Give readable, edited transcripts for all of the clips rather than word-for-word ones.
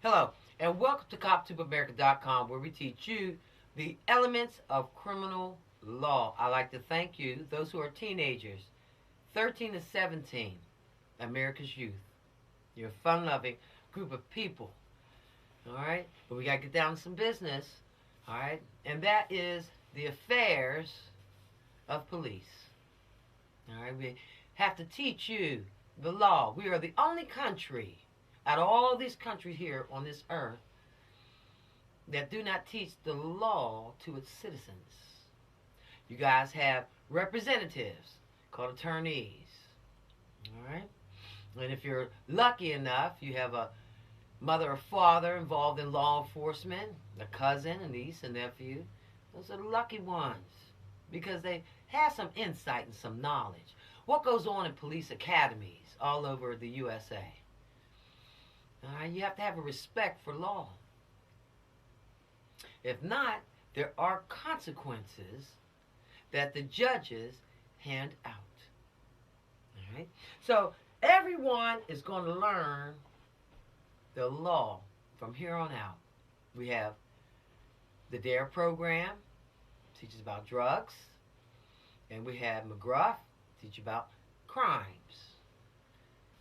Hello, and welcome to CopTubeAmerica.com, where we teach you the elements of criminal law. I'd like to thank you, those who are teenagers, 13 to 17, America's youth. You're a fun-loving group of people, all right? But we got to get down to some business, all right? And that is the affairs of police, all right? We have to teach you the law. We are the only country out of all these countries here on this earth that do not teach the law to its citizens. You guys have representatives called attorneys, all right? And if you're lucky enough, you have a mother or father involved in law enforcement, a cousin, a niece, a nephew. Those are the lucky ones because they have some insight and some knowledge. What goes on in police academies all over the USA? You have to have a respect for law. If not, there are consequences that the judges hand out. All right? So everyone is going to learn the law from here on out. We have the DARE program, teaches about drugs, and we have McGruff, teach about crimes.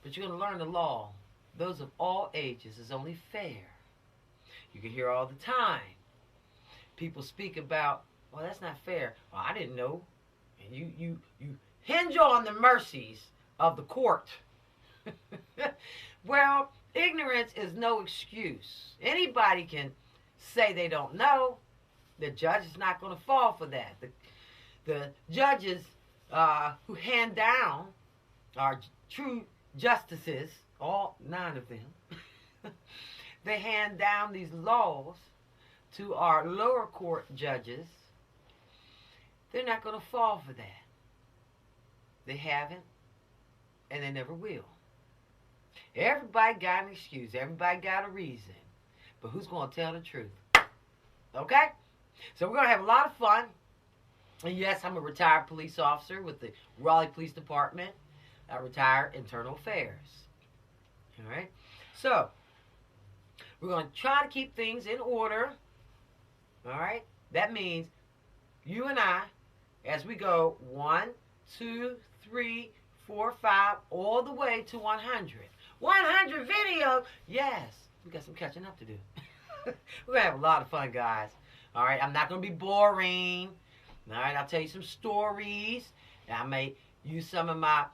But you're going to learn the law. Those of all ages is only fair. You can hear all the time people speak about, well, that's not fair. Well, I didn't know. And you hinge on the mercies of the court. Well, ignorance is no excuse. Anybody can say they don't know. The judge is not going to fall for that. The judges who hand down are true justices, all 9 of them. They hand down these laws to our lower court judges. They're not going to fall for that. They haven't, and they never will. Everybody got an excuse. Everybody got a reason. But who's going to tell the truth? Okay? So we're going to have a lot of fun. And yes, I'm a retired police officer with the Raleigh Police Department. I retired internal affairs. All right? So, we're going to try to keep things in order. All right? That means you and I, as we go 1, 2, 3, 4, 5, all the way to 100. 100 videos! Yes, we got some catching up to do. We're going to have a lot of fun, guys. All right? I'm not going to be boring. All right? I'll tell you some stories. I may use some of my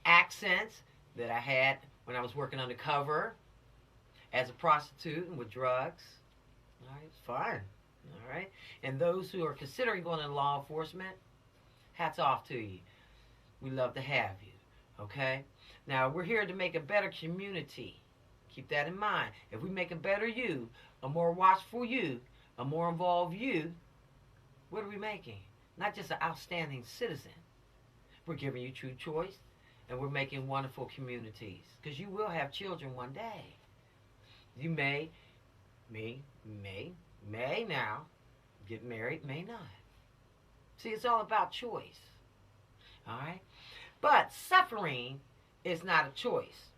accents that I had when I was working undercover as a prostitute and with drugs. All right, it's fun. All right, and those who are considering going into law enforcement, hats off to you. We love to have you. Okay, now we're here to make a better community. Keep that in mind. If we make a better you, a more watchful you, a more involved you, what are we making? Not just an outstanding citizen. We're giving you true choice. And we're making wonderful communities. Because you will have children one day. You may now get married, may not. See, it's all about choice. All right? But suffering is not a choice.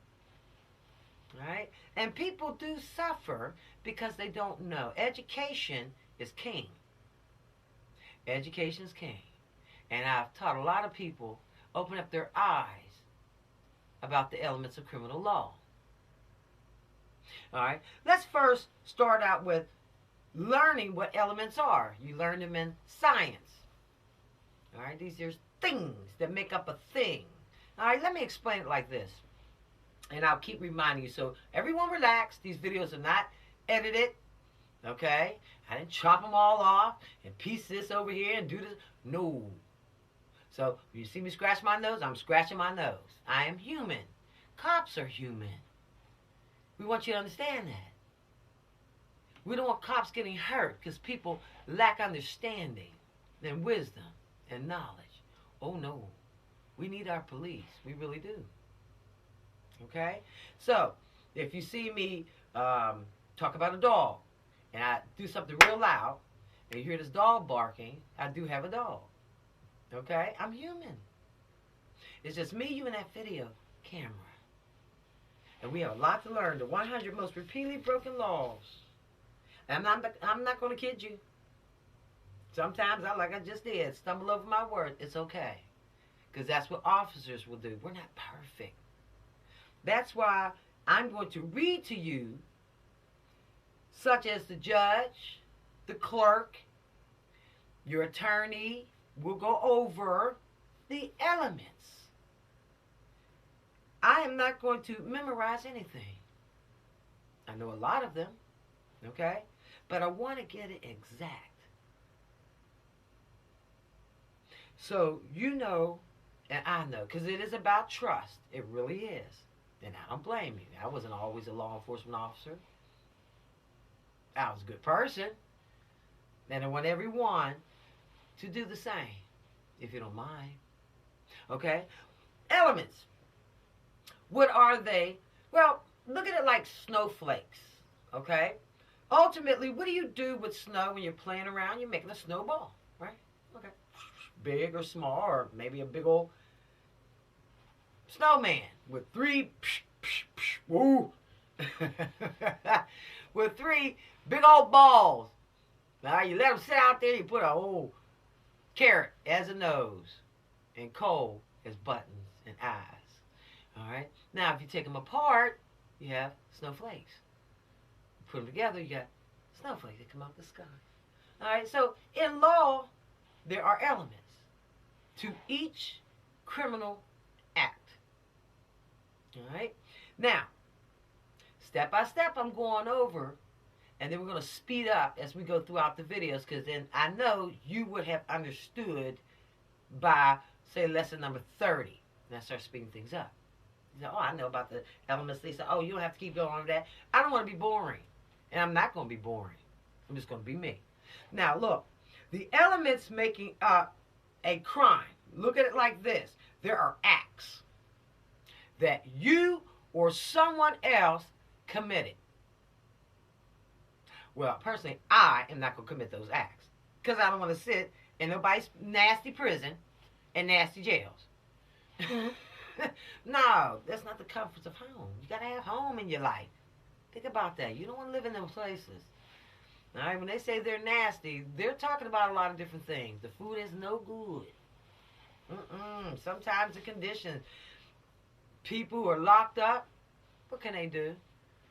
All right? And people do suffer because they don't know. Education is king. Education is king. And I've taught a lot of people open up their eyes about the elements of criminal law. All right, let's first start out with learning what elements are. You learn them in science. All right, these are things that make up a thing. All right, let me explain it like this. And I'll keep reminding you. So everyone relax. These videos are not edited. Okay? I didn't chop them all off and piece this over here and do this. No. So, you see me scratch my nose? I'm scratching my nose. I am human. Cops are human. We want you to understand that. We don't want cops getting hurt because people lack understanding and wisdom and knowledge. Oh, no. We need our police. We really do. Okay? So, if you see me talk about a dog and I do something real loud and you hear this dog barking, I do have a dog. Okay? I'm human. It's just me, you, and that video camera. And we have a lot to learn. The 100 most repeatedly broken laws. And I'm not going to kid you. Sometimes like I just did, stumble over my words. It's okay. Because that's what officers will do. We're not perfect. That's why I'm going to read to you, such as the judge, the clerk, your attorney will go over the elements. I am not going to memorize anything. I know a lot of them, okay? But I want to get it exact. So you know, and I know, because it is about trust. It really is. And I don't blame you. I wasn't always a law enforcement officer. I was a good person. And I want everyone to do the same, if you don't mind. Okay? Elements. What are they? Well, look at it like snowflakes. Okay? Ultimately, what do you do with snow when you're playing around? You're making a snowball, right? Okay. Big or small, or maybe a big old snowman with three woo with three big old balls. Now you let them sit out there. You put a whole carrot as a nose and coal as buttons and eyes. All right. Now if you take them apart, you have snowflakes. You put them together, you got snowflakes that come out the sky. All right. So in law, there are elements to each criminal act. All right. Now, step by step, I'm going over, and then we're going to speed up as we go throughout the videos, because then I know you would have understood by, say, lesson number 30. And I start speeding things up. You know, oh, I know about the elements. They say, oh, you don't have to keep going on that. I don't want to be boring, and I'm not going to be boring. I'm just going to be me. Now, look, the elements making up a crime. Look at it like this. There are acts that you or someone else committed. Well, personally, I am not going to commit those acts because I don't want to sit in nobody's nasty prison and nasty jails. No, that's not the comforts of home. You got to have home in your life. Think about that. You don't want to live in those places. All right, when they say they're nasty, they're talking about a lot of different things. The food is no good. Sometimes the conditions. People who are locked up, what can they do?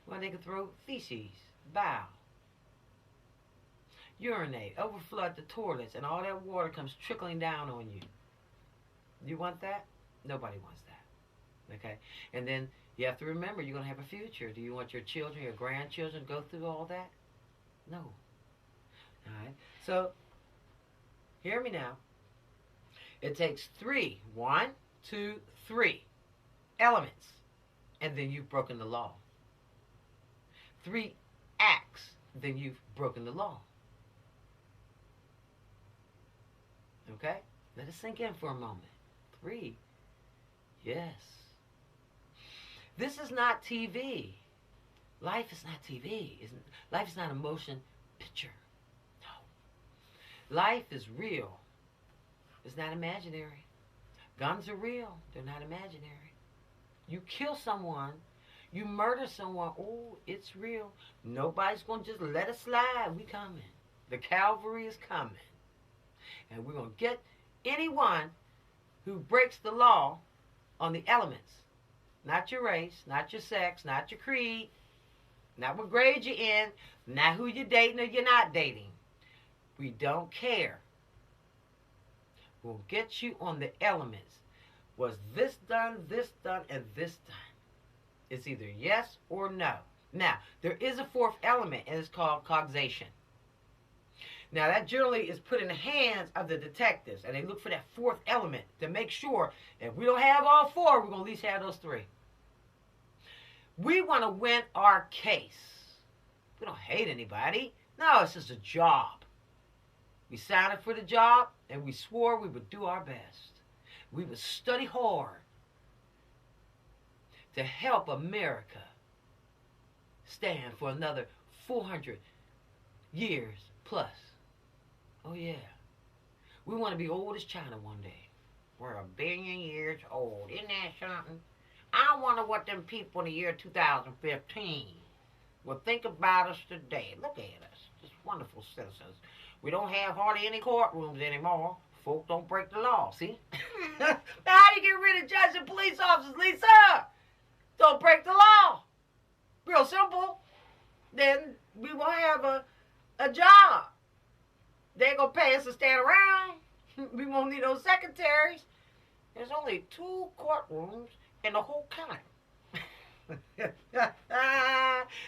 Well, they can throw feces, bowel, urinate, overflood the toilets, and all that water comes trickling down on you. You want that? Nobody wants that. Okay? And then you have to remember you're going to have a future. Do you want your children, your grandchildren to go through all that? No. All right? So, hear me now. It takes 3. 1, 2, 3 elements, and then you've broken the law. 3 acts, then you've broken the law. Okay? Let it sink in for a moment. 3. Yes. This is not TV. Life is not TV. Life is not a motion picture. No. Life is real. It's not imaginary. Guns are real. They're not imaginary. You kill someone, you murder someone, oh, it's real. Nobody's going to just let it slide. We coming. The cavalry is coming. And we're going to get anyone who breaks the law on the elements. Not your race, not your sex, not your creed, not what grade you're in, not who you're dating or you're not dating. We don't care. We'll get you on the elements. Was this done, and this done? It's either yes or no. Now, there is a 4th element, and it's called causation. Now, that generally is put in the hands of the detectives, and they look for that 4th element to make sure if we don't have all 4, we're going to at least have those 3. We want to win our case. We don't hate anybody. No, it's just a job. We signed up for the job, and we swore we would do our best. We would study hard to help America stand for another 400 years plus. Oh, yeah. We want to be old as China one day. We're 1 billion years old. Isn't that something? I wonder what them people in the year 2015 will think about us today. Look at us, just wonderful citizens. We don't have hardly any courtrooms anymore. Folk don't break the law, see? Now, how do you get rid of judges and police officers, Lisa? Don't break the law. Real simple. Then we won't have a job. They ain't gonna pay us to stand around. We won't need no secretaries. There's only 2 courtrooms in the whole county.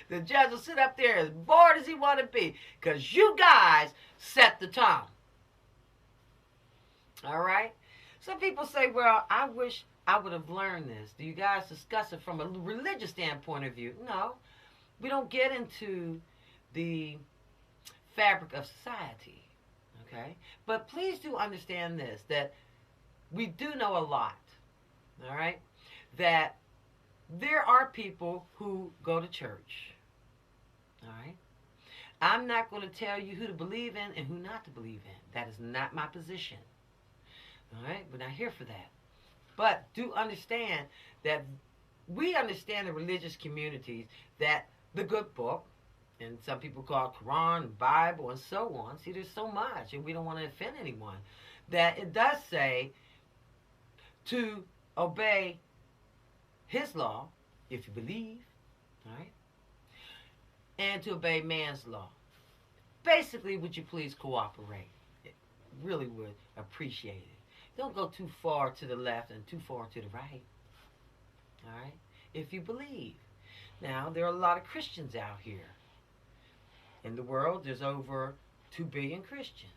The judge will sit up there as bored as he want to be because you guys set the tone. All right? Some people say, well, I wish I would have learned this. Do you guys discuss it from a religious standpoint of view? No. We don't get into the fabric of society. Okay? But please do understand this, that we do know a lot. All right? That there are people who go to church. All right? I'm not going to tell you who to believe in and who not to believe in. That is not my position. All right? We're not here for that. But do understand that we understand the religious communities that the good book, and some people call it Quran, Bible, and so on. See, there's so much, and we don't want to offend anyone. That it does say to obey his law, if you believe, all right, and to obey man's law. Basically, would you please cooperate? It really would appreciate it. Don't go too far to the left and too far to the right. All right? If you believe. Now, there are a lot of Christians out here. In the world, there's over 2 billion Christians.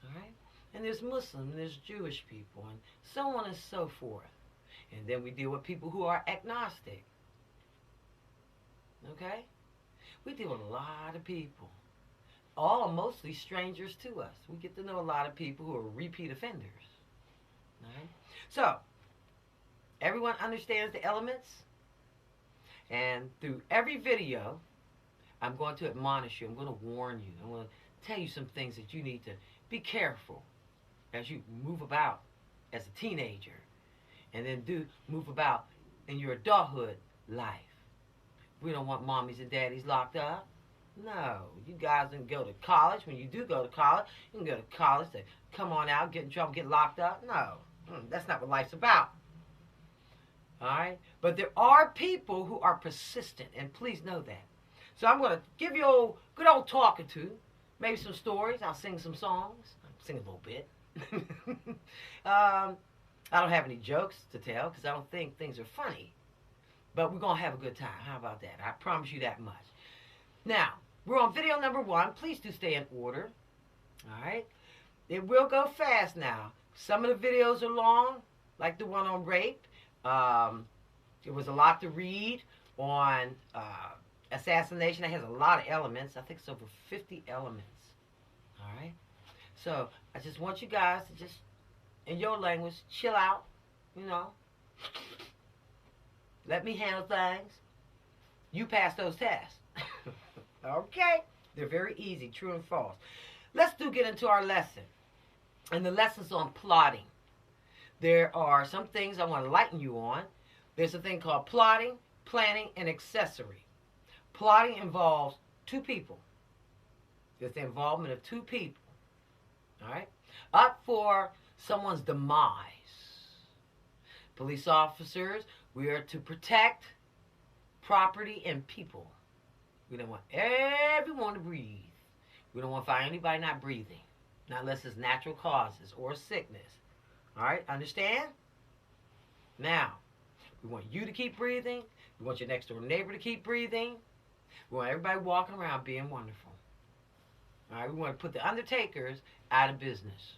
All right? And there's Muslims, and there's Jewish people, and so on and so forth. And then we deal with people who are agnostic. Okay? We deal with a lot of people. All mostly strangers to us. We get to know a lot of people who are repeat offenders. All right? So, everyone understands the elements? And through every video, I'm going to admonish you. I'm going to warn you. I'm going to tell you some things that you need to be careful as you move about as a teenager. And then move about in your adulthood life. We don't want mommies and daddies locked up. No. You guys can go to college. When you do go to college, you can go to college to come on out, get in trouble, get locked up. No. That's not what life's about. All right? But there are people who are persistent, and please know that. So I'm going to give you a good old talking to, maybe some stories. I'll sing some songs. I'll sing a little bit. I don't have any jokes to tell because I don't think things are funny. But we're going to have a good time. How about that? I promise you that much. Now, we're on video number 1. Please do stay in order. All right? It will go fast now. Some of the videos are long, like the one on rape. It was a lot to read on assassination. It has a lot of elements. I think it's over 50 elements. All right? So, I just want you guys to just, in your language, chill out, you know. Let me handle things. You pass those tests. Okay? They're very easy, true and false. Let's get into our lesson. And the lesson's on plotting. There are some things I want to enlighten you on. There's a thing called plotting, planning, and accessory. Plotting involves 2 people. There's the involvement of 2 people. All right? Up for someone's demise. Police officers, we are to protect property and people. We don't want everyone to breathe. We don't want to find anybody not breathing. Not unless it's natural causes or sickness. All right? Understand? Now, we want you to keep breathing. We want your next door neighbor to keep breathing. We want everybody walking around being wonderful. All right? We want to put the undertakers out of business.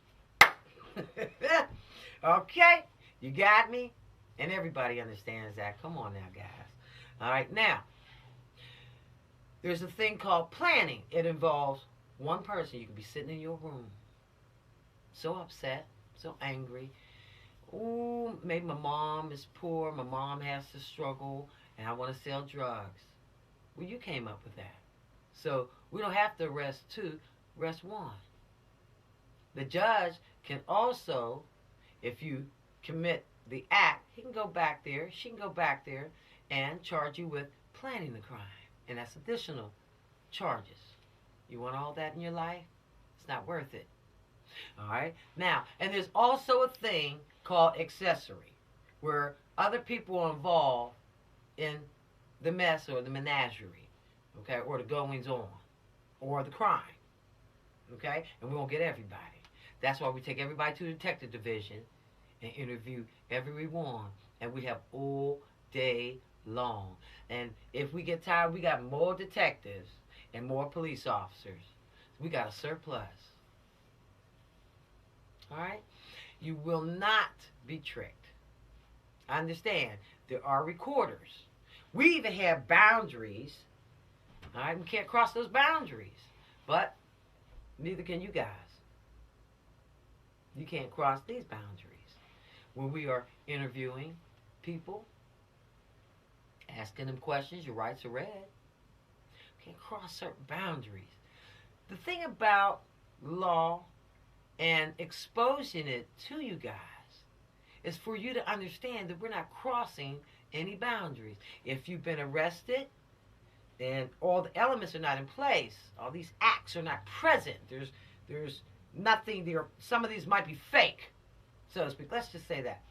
Okay? You got me? And everybody understands that. Come on now, guys. All right? Now, there's a thing called planning. It involves one person. You can be sitting in your room, so upset, so angry. Ooh, maybe my mom is poor. My mom has to struggle, and I want to sell drugs. Well, you came up with that. So we don't have to arrest 2, arrest 1. The judge can also, if you commit the act, he can go back there, she can go back there and charge you with planning the crime. And that's additional charges. You want all that in your life? It's not worth it. All right? Now, and there's also a thing called accessory, where other people are involved in the mess or the menagerie, okay, or the goings on, or the crime, okay? And we won't get everybody. That's why we take everybody to the detective division and interview everyone, and we have all day long. And if we get tired, we got more detectives and more police officers. We got a surplus. All right? You will not be tricked. I understand there are recorders. We even have boundaries. All right? We can't cross those boundaries. But neither can you guys. You can't cross these boundaries. When we are interviewing people, asking them questions, your rights are read. You can't cross certain boundaries. The thing about law and exposing it to you guys is for you to understand that we're not crossing any boundaries. If you've been arrested and all the elements are not in place, all these acts are not present, there's nothing there. Some of these might be fake, so to speak. Let's just say that.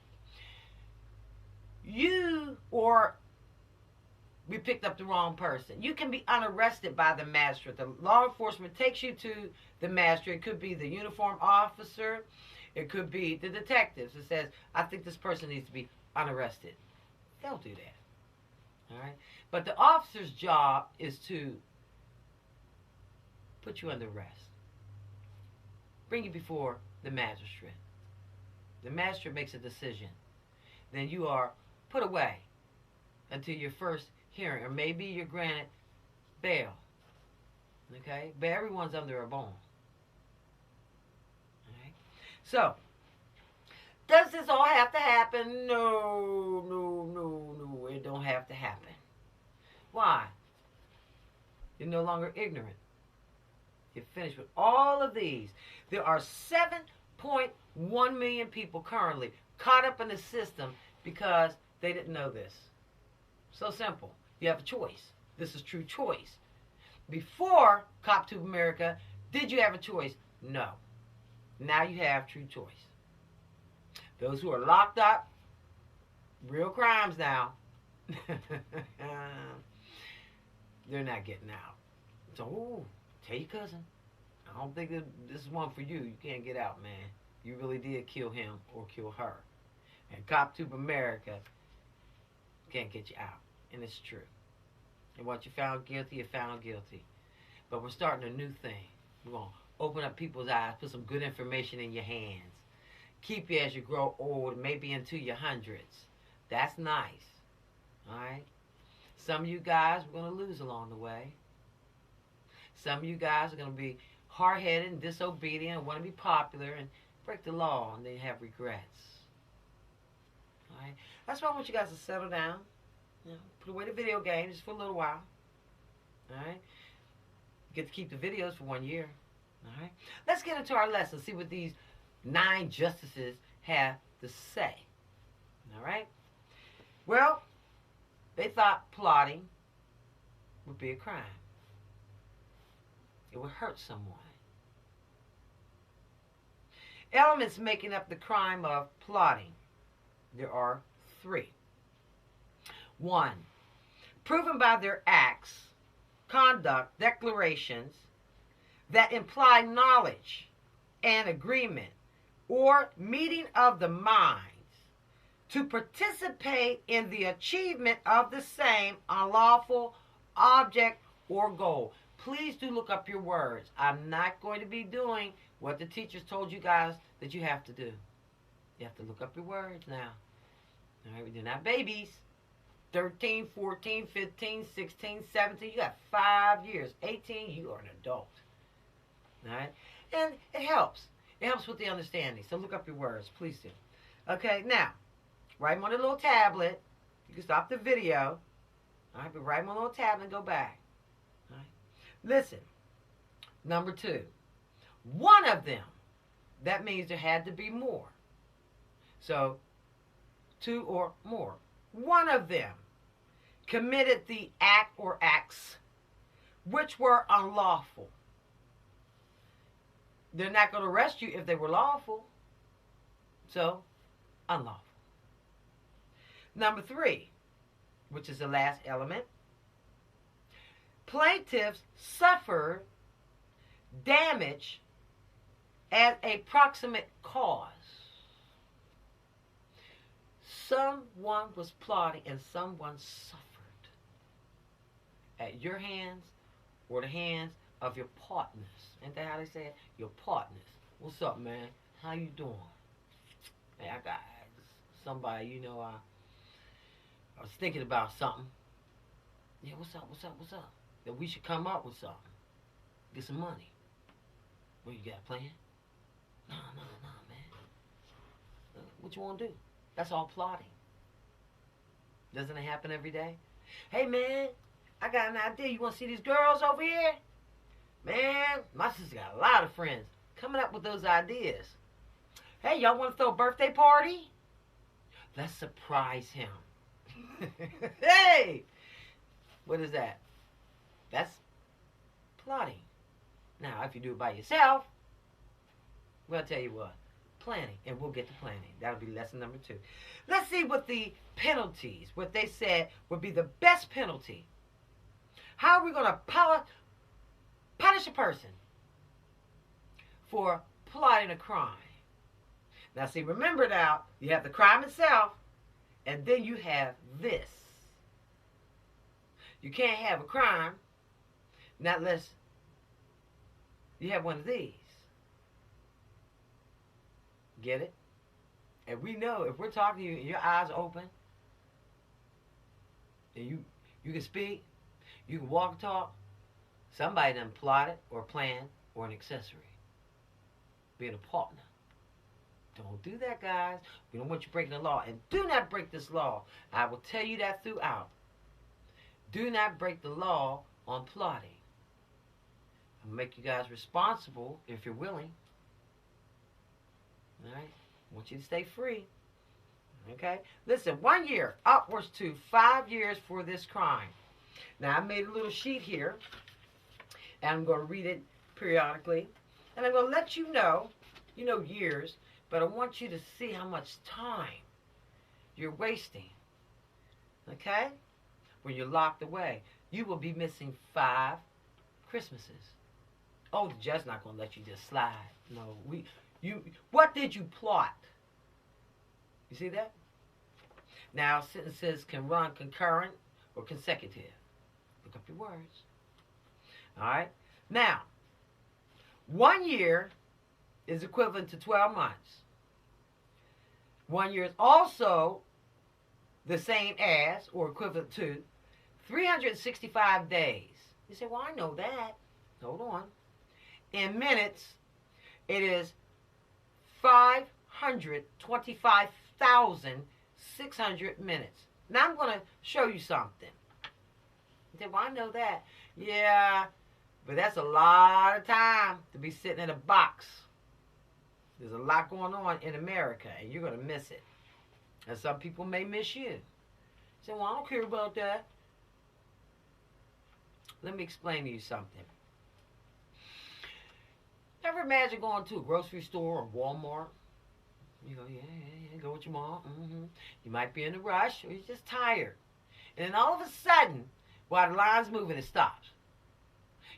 We picked up the wrong person. You can be unarrested by the magistrate. The law enforcement takes you to the magistrate. It could be the uniformed officer. It could be the detectives. It says, I think this person needs to be unarrested. They'll do that. All right? But the officer's job is to put you under arrest. Bring you before the magistrate. The magistrate makes a decision. Then you are put away until your first hearing, or maybe you're granted bail. Okay? But everyone's under a bond. Alright? So, does this all have to happen? No, it don't have to happen. Why? You're no longer ignorant. You're finished with all of these. There are 7.1 million people currently caught up in the system because they didn't know this. So simple. You have a choice. This is true choice. Before CopTube America, did you have a choice? No. Now you have true choice. Those who are locked up, real crimes now, they're not getting out. So, tell your cousin, I don't think this is one for you. You can't get out, man. You really did kill him or kill her. And CopTube America can't get you out. And it's true. And once you're found guilty, you're found guilty. But we're starting a new thing. We're going to open up people's eyes, put some good information in your hands. Keep you as you grow old, maybe into your hundreds. That's nice. All right? Some of you guys we're going to lose along the way. Some of you guys are going to be hard-headed and disobedient and want to be popular and break the law, and then have regrets. All right? That's why I want you guys to settle down. You know, put away the video games just for a little while. All right? You get to keep the videos for 1 year. All right? Let's get into our lesson, see what these 9 justices have to say. All right? Well, they thought plotting would be a crime. It would hurt someone. Elements making up the crime of plotting. There are 3. 1. Proven by their acts, conduct, declarations that imply knowledge and agreement or meeting of the minds to participate in the achievement of the same unlawful object or goal. Please do look up your words. I'm not going to be doing what the teachers told you guys that you have to do. You have to look up your words now. All right, we're not babies. 13, 14, 15, 16, 17. You got 5 years. 18, you are an adult. All right? And it helps. It helps with the understanding. So look up your words. Please do. Okay, now, write them on a little tablet. You can stop the video. All right, but write them on a little tablet and go back. All right? Listen. Number 2. One of them. That means there had to be more. So, two or more. One of them committed the act or acts which were unlawful. They're not going to arrest you if they were lawful. So, unlawful. Number 3, which is the last element. Plaintiffs suffered damage as a proximate cause. Someone was plotting and someone suffered at your hands or the hands of your partners. Ain't that how they say it? Your partners. What's up, man? How you doing? Hey, I got somebody, I was thinking about something. Yeah, what's up? That we should come up with something. Get some money. What, you got a plan? No, man. What you want to do? That's all plotting. Doesn't it happen every day? Hey, man, I got an idea. You want to see these girls over here? Man, my sister got a lot of friends coming up with those ideas. Hey, y'all want to throw a birthday party? Let's surprise him. Hey! What is that? That's plotting. Now, if you do it by yourself, well, I'll tell you what. Planning, and we'll get to planning. That'll be lesson number 2. Let's see what the penalties, what they said would be the best penalty. How are we going to punish a person for plotting a crime? Now, see, remember now, you have the crime itself, and then you have this. You can't have a crime not unless you have one of these. Get it? And we know if we're talking to you and your eyes are open, and you can speak, you can walk and talk, somebody done plotted or planned or an accessory. Being a partner. Don't do that, guys. We don't want you breaking the law. And do not break this law. I will tell you that throughout. Do not break the law on plotting. I'll make you guys responsible if you're willing. All right? I want you to stay free. Okay? Listen, 1 year upwards to 5 years for this crime. Now, I made a little sheet here, and I'm going to read it periodically. And I'm going to let you know years, but I want you to see how much time you're wasting. Okay? When you're locked away. You will be missing 5 Christmases. Oh, the judge's not going to let you just slide. No, what did you plot? You see that? Now, sentences can run concurrent or consecutive. Look up your words. All right? Now, 1 year is equivalent to 12 months. 1 year is also the same as or equivalent to 365 days. You say, well, I know that. Hold on. In minutes, it is 525,600 minutes. Now I'm going to show you something. You say, well, I know that. Yeah, but that's a lot of time to be sitting in a box. There's a lot going on in America, and you're going to miss it. And some people may miss you. You say, well, I don't care about that. Let me explain to you something. Ever imagine going to a grocery store or Walmart? You go, yeah, go with your mom. You might be in a rush or you're just tired. And then all of a sudden, while the line's moving, it stops.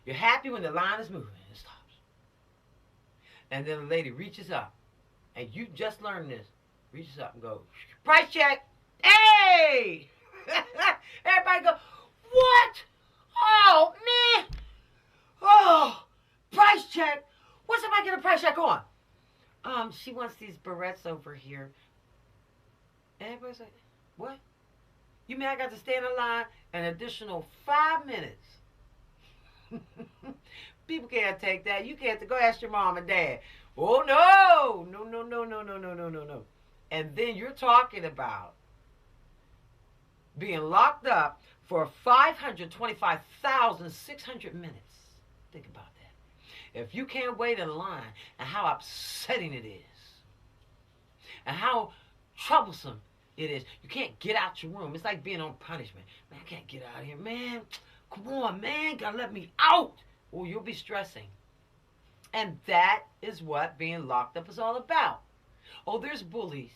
You're happy when the line is moving, it stops. And then the lady reaches up, and you just learned this, reaches up and goes, price check. Hey! Everybody go, what? Oh, man. Oh, price check. What's somebody get a price check on? She wants these barrettes over here. And everybody's like, what? You mean I got to stand in line an additional 5 minutes? People can't take that. You can't. Go ask your mom and dad. Oh, no. No. And then you're talking about being locked up for 525,600 minutes. Think about that. If you can't wait in line, and how upsetting it is, and how troublesome it is. You can't get out your room. It's like being on punishment. Man, I can't get out of here, man. Come on, man. Gotta let me out. Or you'll be stressing. And that is what being locked up is all about. Oh, there's bullies.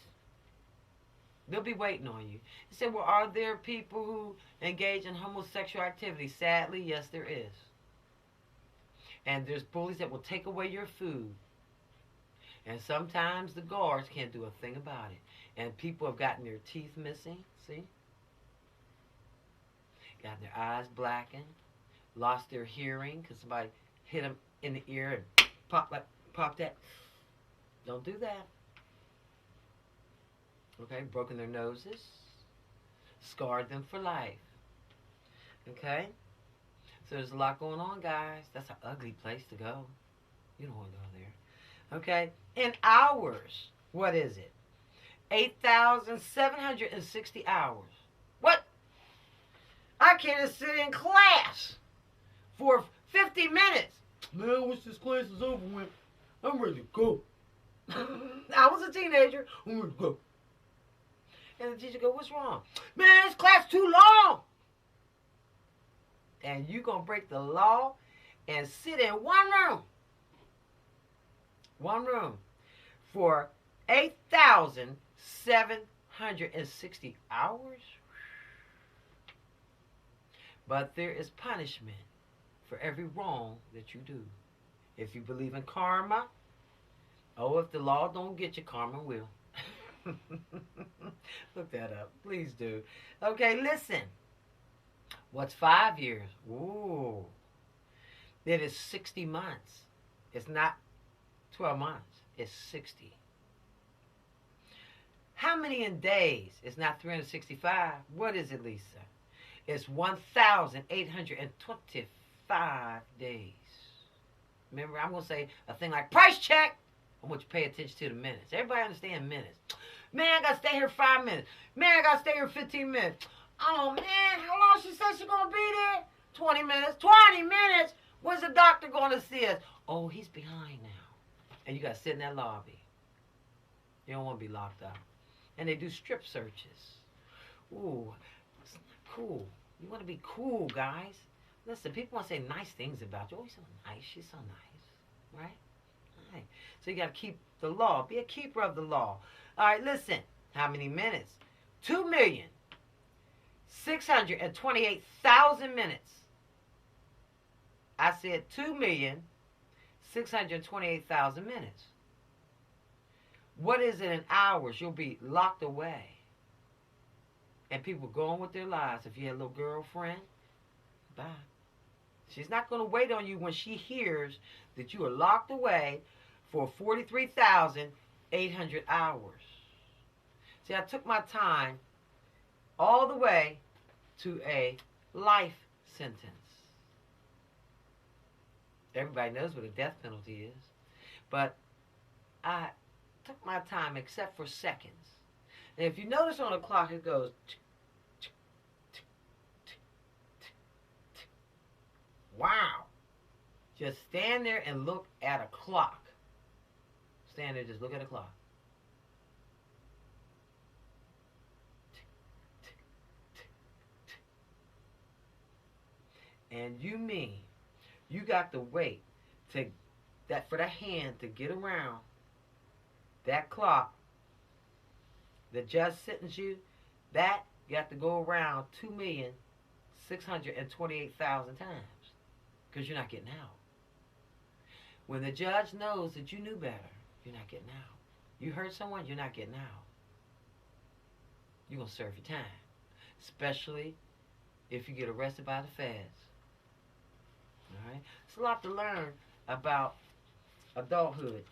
They'll be waiting on you. He said, well, are there people who engage in homosexual activity? Sadly, yes, there is. And there's bullies that will take away your food. And sometimes the guards can't do a thing about it. And people have gotten their teeth missing, see? Got their eyes blackened, lost their hearing because somebody hit them in the ear and pop that. Don't do that. Okay, broken their noses, scarred them for life. Okay? So there's a lot going on, guys. That's an ugly place to go. You don't want to go there. Okay? In hours, what is it? 8,760 hours. What? I can't sit in class for 50 minutes. Man, once this class is over with, I'm ready to go. I was a teenager. I'm ready to go. And the teacher goes, what's wrong? Man, this class too long. And you going to break the law and sit in one room for 8,760 hours. But there is punishment for every wrong that you do. If you believe in karma, oh, if the law don't get you, karma will. Look that up. Please do. Okay, listen. What's 5 years? Ooh. It is 60 months. It's not 12 months. It's 60. How many in days? It's not 365. What is it, Lisa? It's 1,825 days. Remember, I'm going to say a thing like price check. I want you to pay attention to the minutes. Everybody understand minutes. Man, I got to stay here 5 minutes. Man, I got to stay here 15 minutes. Oh, man, how long she said she's going to be there? 20 minutes. 20 minutes? When's the doctor going to see us? Oh, he's behind now. And you got to sit in that lobby. You don't want to be locked up. And they do strip searches. Ooh, it's not cool. You want to be cool, guys. Listen, people want to say nice things about you. Oh, you're so nice. She's so nice. Right? All right. So you got to keep the law. Be a keeper of the law. All right, listen. How many minutes? 2,628,000 minutes. I said 2,628,000 minutes. What is it in hours? You'll be locked away. And people going with their lives. If you had a little girlfriend, bye. She's not going to wait on you when she hears that you are locked away for 43,800 hours. See, I took my time all the way to a life sentence. Everybody knows what a death penalty is. But I took my time except for seconds. And if you notice on the clock, it goes... Wow. Just stand there and look at a clock. Stand there, just look at a clock. And you mean you got to wait to that for the hand to get around that clock. The judge sentenced you, that you have to go around 2,628,000 times because you're not getting out. When the judge knows that you knew better, you're not getting out. You hurt someone, you're not getting out. You're going to serve your time, especially if you get arrested by the feds. All right? It's a lot to learn about adulthood.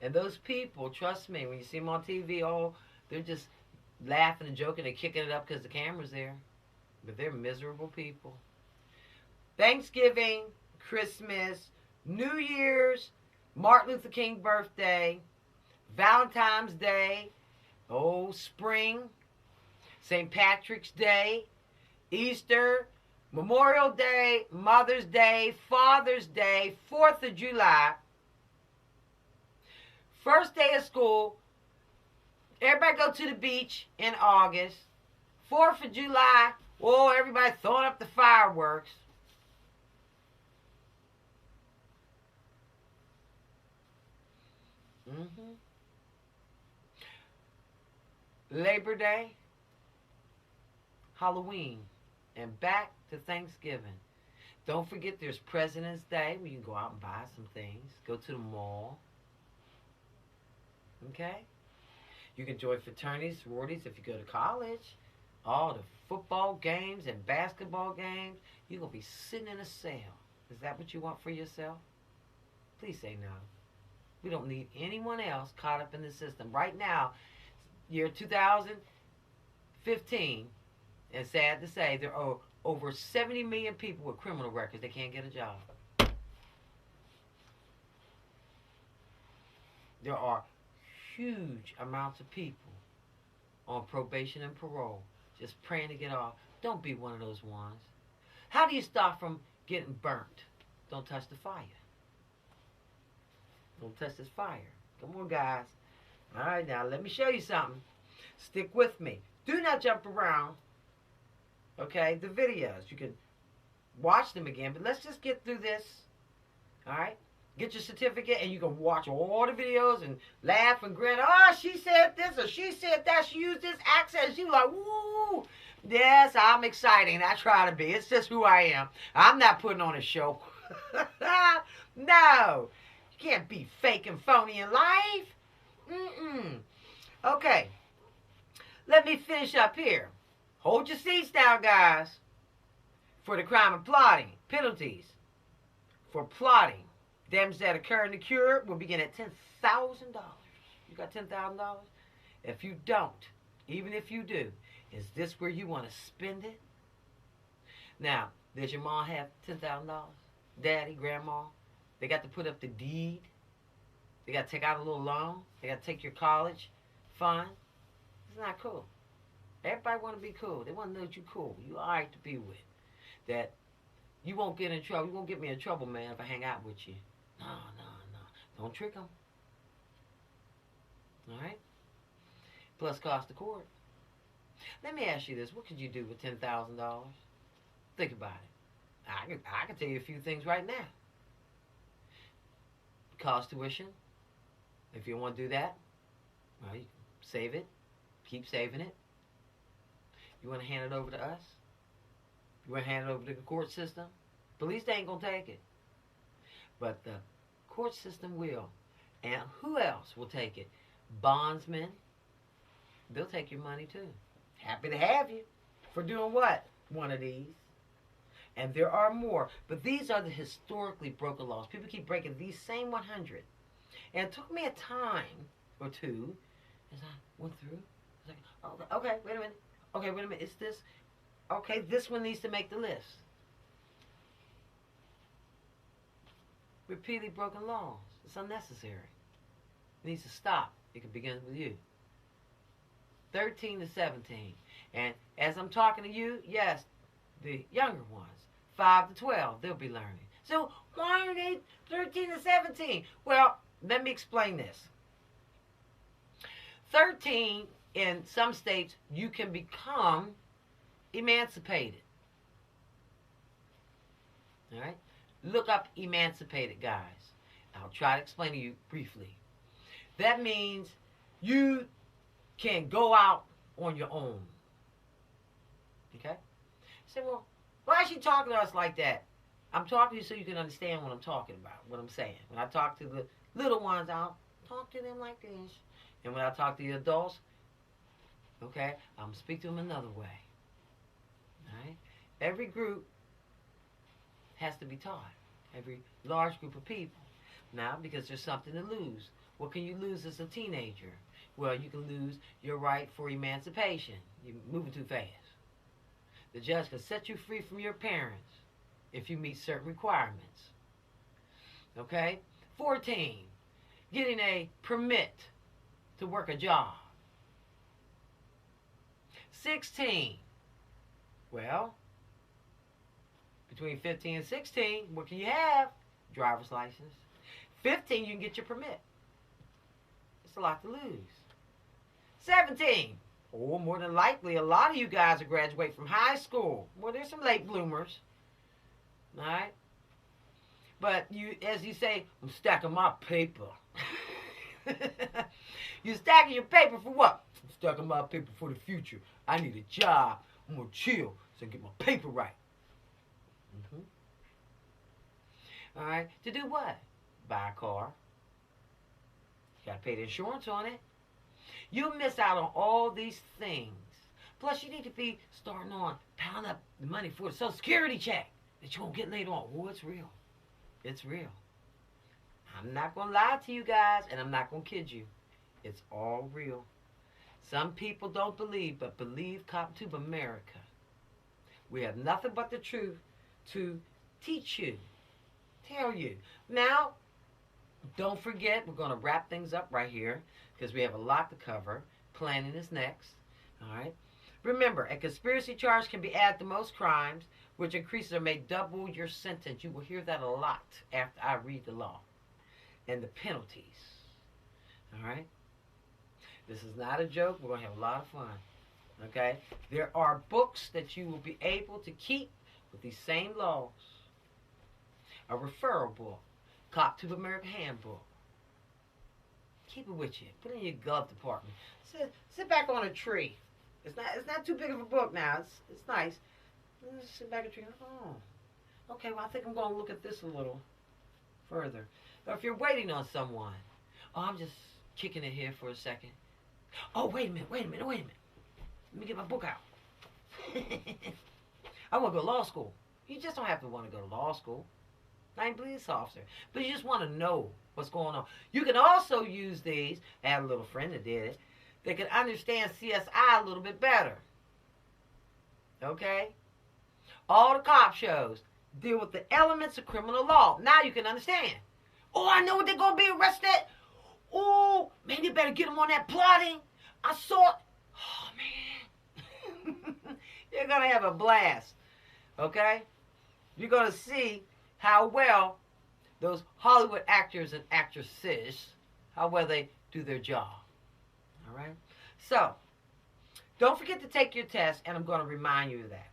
And those people, trust me, when you see them on TV, oh, they're just laughing and joking and kicking it up because the camera's there. But they're miserable people. Thanksgiving, Christmas, New Year's, Martin Luther King birthday, Valentine's Day, oh, spring, St. Patrick's Day, Easter, Memorial Day, Mother's Day, Father's Day, 4th of July, first day of school, Everybody go to the beach in August. 4th of July, oh, everybody throwing up the fireworks. Mm-hmm. Labor Day, Halloween, and back to Thanksgiving. Don't forget there's President's Day where you can go out and buy some things. Go to the mall. Okay? You can join fraternities, sororities if you go to college. All the football games and basketball games. You're going to be sitting in a cell. Is that what you want for yourself? Please say no. We don't need anyone else caught up in the system. Right now, year 2015, and sad to say, there are over 70 million people with criminal records that can't get a job. There are huge amounts of people on probation and parole just praying to get off. Don't be one of those ones. How do you stop from getting burnt? Don't touch the fire. Don't touch this fire. Come on, guys. All right, now let me show you something. Stick with me. Do not jump around. Okay, the videos. You can watch them again, but let's just get through this. All right? Get your certificate, and you can watch all the videos and laugh and grin. Oh, she said this or she said that. She used this accent. She was like, woo. Yes, I'm exciting. I try to be. It's just who I am. I'm not putting on a show. No. You can't be fake and phony in life. Mm-mm. Okay. Let me finish up here. Hold your seats down, guys. For the crime of plotting, penalties for plotting, damages that occur in the cure will begin at $10,000. You got $10,000? If you don't, even if you do, is this where you want to spend it? Now, does your mom have $10,000? Daddy, grandma? They got to put up the deed. They got to take out a little loan. They got to take your college fund. It's not cool. Everybody want to be cool. They want to know that you're cool. You all right to be with. That you won't get in trouble. You won't get me in trouble, man, if I hang out with you. No. Don't trick them. All right? Plus cost of court. Let me ask you this. What could you do with $10,000? Think about it. I can tell you a few things right now. Cost tuition. If you want to do that, well, you save it. Keep saving it. You want to hand it over to us? You want to hand it over to the court system? Police ain't going to take it. But the court system will. And who else will take it? Bondsmen. They'll take your money too. Happy to have you. For doing what? One of these. And there are more. But these are the historically broken laws. People keep breaking these same 100. And it took me a time or two as I went through. I was like, okay, wait a minute. Okay, wait a minute. It's this. Okay, this one needs to make the list. Repeatedly broken laws. It's unnecessary. It needs to stop. It can begin with you. 13 to 17. And as I'm talking to you, yes, the younger ones, 5 to 12, they'll be learning. So why are they 13 to 17? Well, let me explain this. 13, in some states, you can become emancipated. All right? Look up emancipated, guys. I'll try to explain to you briefly. That means you can go out on your own. Okay? Say, well, why is she talking to us like that? I'm talking to you so you can understand what I'm talking about, what I'm saying. When I talk to the little ones, I'll talk to them like this. And when I talk to the adults, okay, I'm going to speak to them another way. All right? Every group has to be taught. Every large group of people. Now, because there's something to lose. What can you lose as a teenager? Well, you can lose your right for emancipation. You're moving too fast. The judge can set you free from your parents if you meet certain requirements. Okay? 14, getting a permit to work a job. 16, well, between 15 and 16, what can you have? Driver's license. 15, you can get your permit. It's a lot to lose. 17. Or more than likely, a lot of you guys will graduate from high school. Well, there's some late bloomers. All right? But you, as you say, I'm stacking my paper. You stacking your paper for what? I'm stacking my paper for the future. I need a job. I'm going to chill so I get my paper right. All right? To do what? Buy a car. You got to pay the insurance on it. You miss out on all these things. Plus, you need to be starting on pound up the money for the Social Security check that you won't get later on. Oh, it's real. It's real. I'm not going to lie to you guys, and I'm not going to kid you. It's all real. Some people don't believe, but believe CopTube America. We have nothing but the truth to teach you, tell you. Now, don't forget, we're going to wrap things up right here because we have a lot to cover. Planning is next. All right. Remember, a conspiracy charge can be added to most crimes, which increases or may double your sentence. You will hear that a lot after I read the law and the penalties. All right. This is not a joke. We're going to have a lot of fun. Okay. There are books that you will be able to keep with these same laws. A referral book. CopTube America Handbook. Keep it with you. Put it in your glove department. Sit back on a tree. It's not too big of a book now. It's nice. Sit back on a tree. Oh. Okay, well I think I'm gonna look at this a little further. Or if you're waiting on someone. Oh, I'm just kicking it here for a second. Oh, wait a minute. Let me get my book out. I wanna go to law school. You just don't have to want to go to law school. I ain't a police officer. But you just want to know what's going on. You can also use these. I had a little friend that did it. They can understand CSI a little bit better. Okay? All the cop shows deal with the elements of criminal law. Now you can understand. Oh, I know what they're going to be arrested. Oh, man, you better get them on that plotting. I saw it. Oh, man. You're going to have a blast. Okay? You're going to see how well those Hollywood actors and actresses, how well they do their job. All right? So, don't forget to take your test, and I'm going to remind you of that.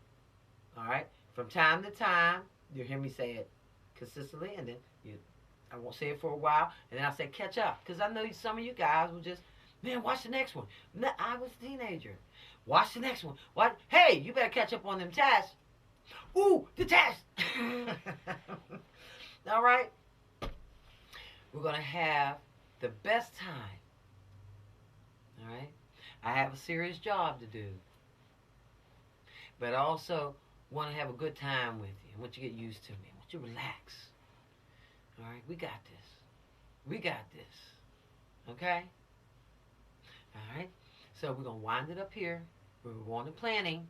All right? From time to time, you'll hear me say it consistently, and then I won't say it for a while, and then I'll say catch up. Because I know some of you guys will just, man, watch the next one. No, I was a teenager. Watch the next one. What? Hey, you better catch up on them tests. Ooh, the test. All right. We're going to have the best time. All right. I have a serious job to do. But I also want to have a good time with you. I want you to get used to me. I want you to relax. All right. We got this. We got this. Okay? All right. So we're going to wind it up here. We're going to planning.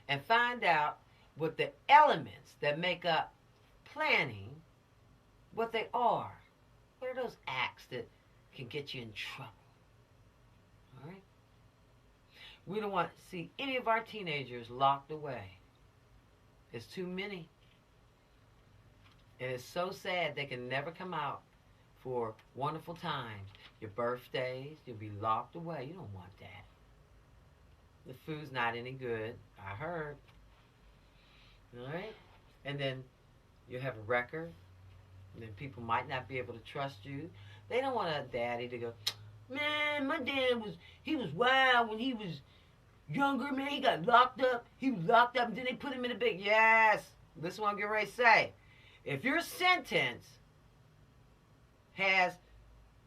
And find out what the elements that make up planning, what they are. What are those acts that can get you in trouble? All right? We don't want to see any of our teenagers locked away. It's too many. And it's so sad they can never come out for wonderful times. Your birthdays, you'll be locked away. You don't want that. The food's not any good. I heard. All right? And then you have a record. And then people might not be able to trust you. They don't want a daddy to go, man, my dad he was wild when he was younger, man. He got locked up. He was locked up, and then they put him in a big, yes. This is what I'm getting ready to say. If your sentence has,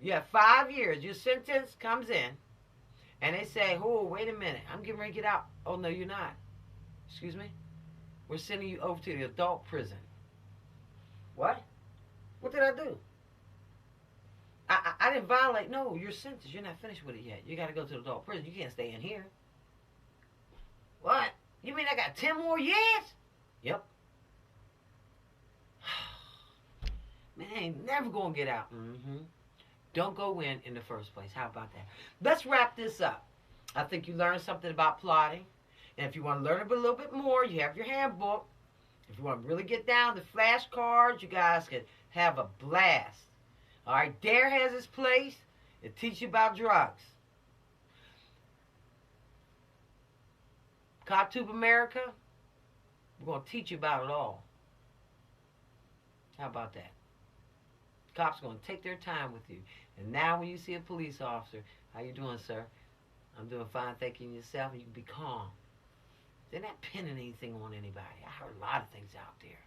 you have 5 years, your sentence comes in, and they say, oh, wait a minute, I'm getting ready to get out. Oh, no, you're not. Excuse me? We're sending you over to the adult prison. What? What did I do? I didn't violate. No, your sentence. You're not finished with it yet. You got to go to the adult prison. You can't stay in here. What? You mean I got 10 more years? Yep. Man, I ain't never going to get out. Mm-hmm. Don't go in the first place. How about that? Let's wrap this up. I think you learned something about plotting. And if you want to learn a little bit more, you have your handbook. If you want to really get down to flashcards, you guys can have a blast. All right, DARE has its place. It teaches you about drugs. CopTube America, we're going to teach you about it all. How about that? Cops are going to take their time with you. And now when you see a police officer, how you doing, sir? I'm doing fine, thanking yourself. You can be calm. They're not pinning anything on anybody. I heard a lot of things out there.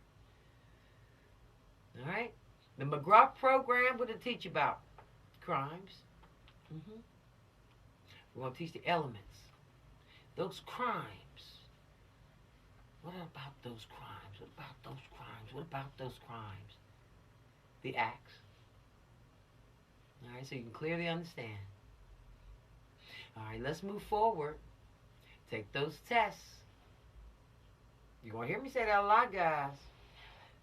All right? The McGruff program, what it teach you about? Crimes. We're going to teach the elements. Those crimes. What about those crimes? What about those crimes? What about those crimes? The acts. All right, so you can clearly understand. All right, let's move forward. Take those tests. You're going to hear me say that a lot, guys.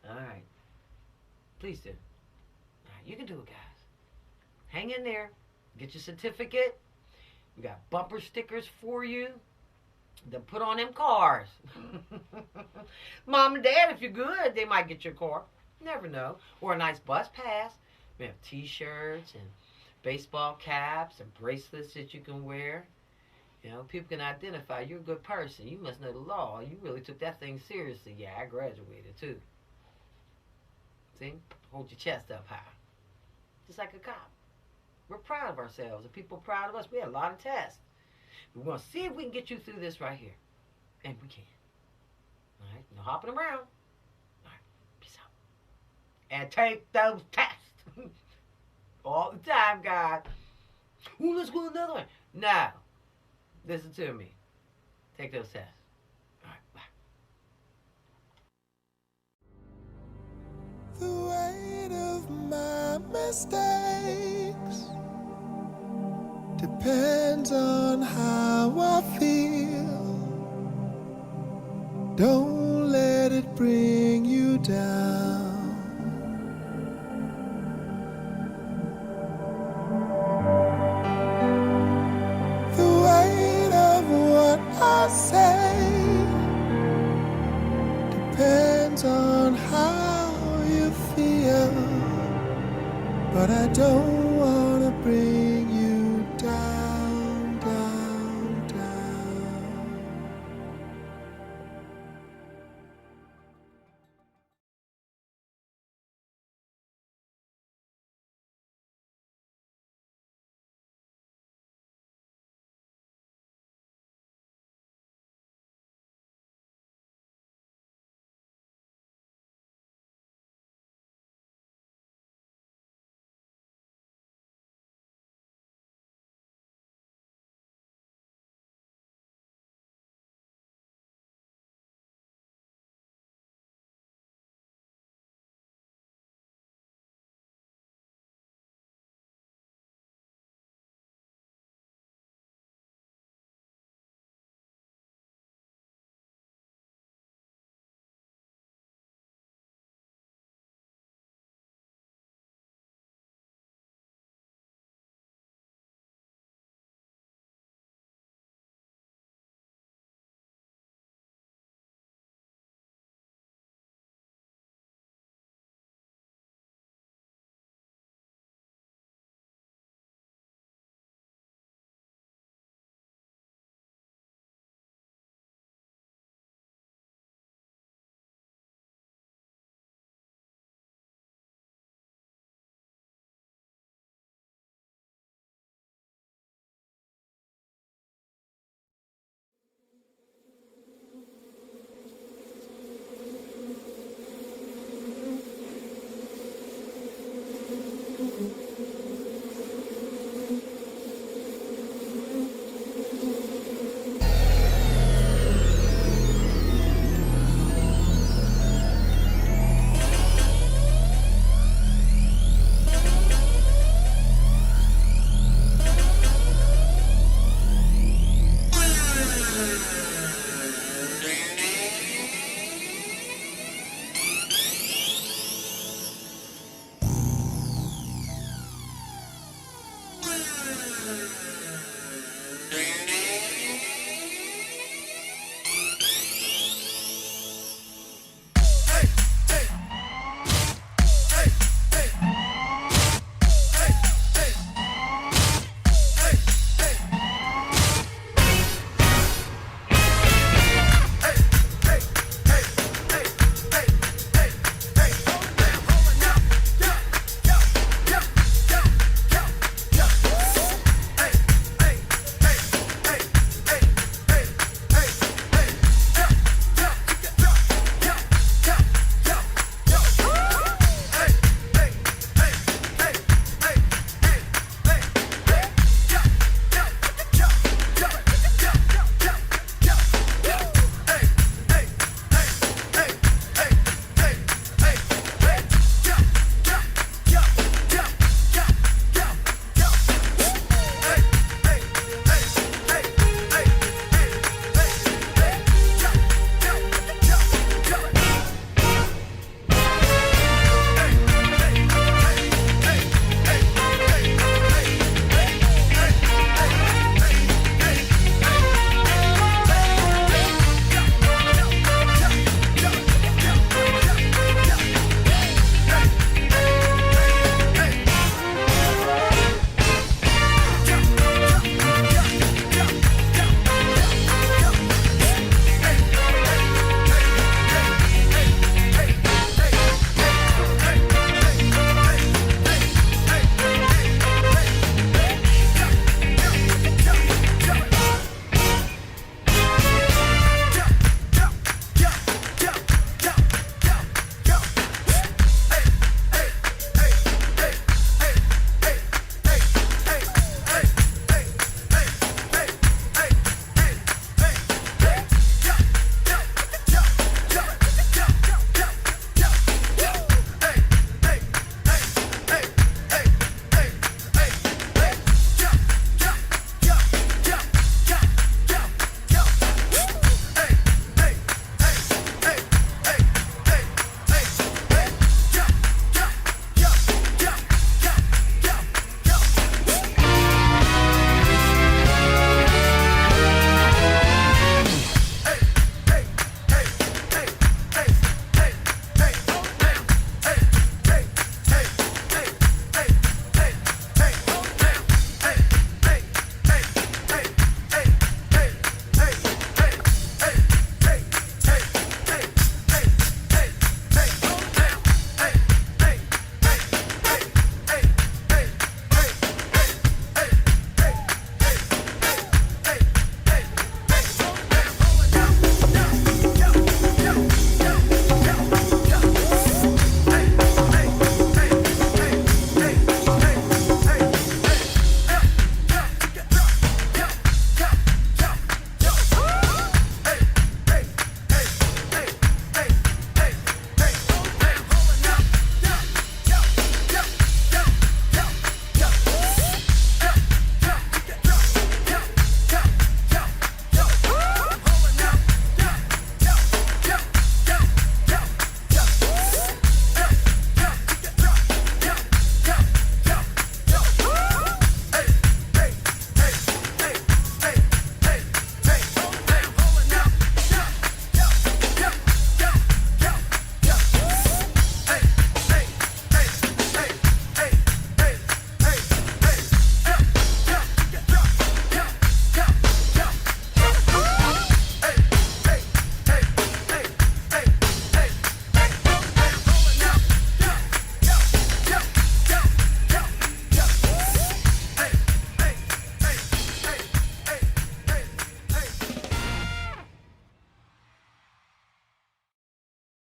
All right. Please do. All right, you can do it, guys. Hang in there. Get your certificate. We got bumper stickers for you. Then put on them cars. Mom and Dad, if you're good, they might get your car. Never know. Or a nice bus pass. We have t-shirts and baseball caps and bracelets that you can wear. You know, people can identify you're a good person. You must know the law. You really took that thing seriously. Yeah, I graduated too. See? Hold your chest up high. Just like a cop. We're proud of ourselves. Are people proud of us? We had a lot of tests. We're going to see if we can get you through this right here. And we can. All right? No hopping around. All right. Peace out. And take those tests. All the time, guys. Ooh, let's go another one. No. Listen to me. Take those tests. All right, bye. The weight of my mistakes depends on how I feel. Don't let it bring you down. I say depends on how you feel, but I don't want to bring you down, down, down.